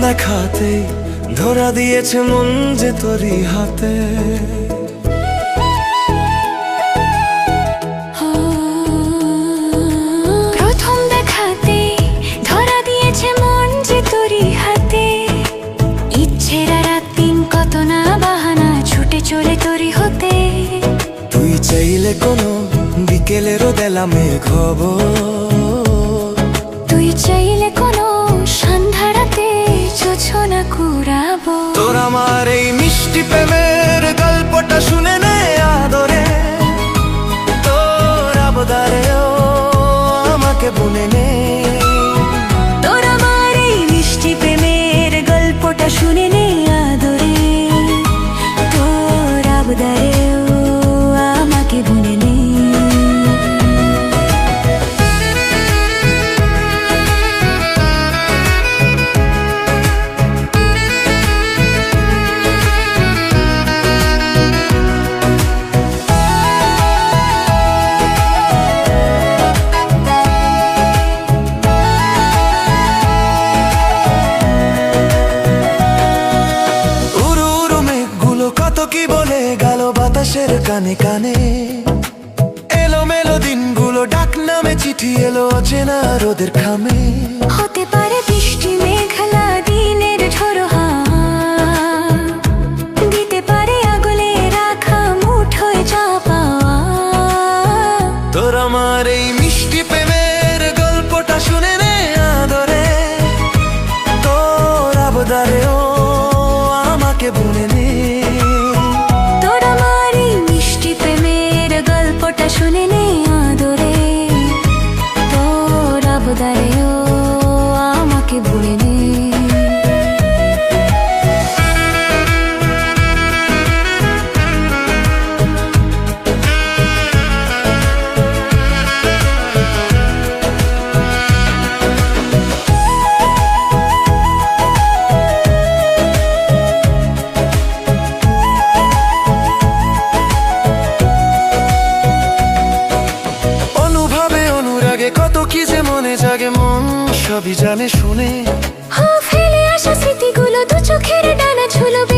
দেখাতে ধরা দিয়েছে মন যে তোরই হাতে। প্রথম দেখাতে ধরা দিয়েছে মন যে তোরই হাতে। ইচ্ছেরা রাত দিন কত না বাহানা ছুটে চলে তোরই হতে। তুই চাইলে কোনো বিকেলেরও দেলামে খবর, তুই চাইলে কোনো সন্ধ্যা রাতে জোছনা কুড়াবো। তোর আমার এই মিষ্টি প্রেমের গল্পটা শুনে নে আদরে, তোর আবদারেও আমাকে বুনে নে। তোর আমার এই মিষ্টি প্রেমের গল্পটা শুনে নে আদরে, তোর আবদারেও আমাকে বুনে নে। কি বলে গেল বাতাসের কানে কানে, এলোমেলো দিনগুলো ডাক নামে চিঠি এলো অচেনা রোদের খামে। হতে পারে বৃষ্টি মেঘলা দিনের ঝড়ো হাওয়া, দিতে পারে আগলে রাখা মুঠোয় চাপা। তোর আমার এই মিষ্টি প্রেমের গল্পটা শুনে নে আদরে, তোর আবদারেও আমাকে বুনে নে। শুনে নে আদরে, তোর আবদারেও আমাকে বুনে নে। কত কি যে মনে জাগে মন সবই জানে শুনে। ফেলে আসা স্মৃতিগুলো দু চোখের ডানা ঝুলবে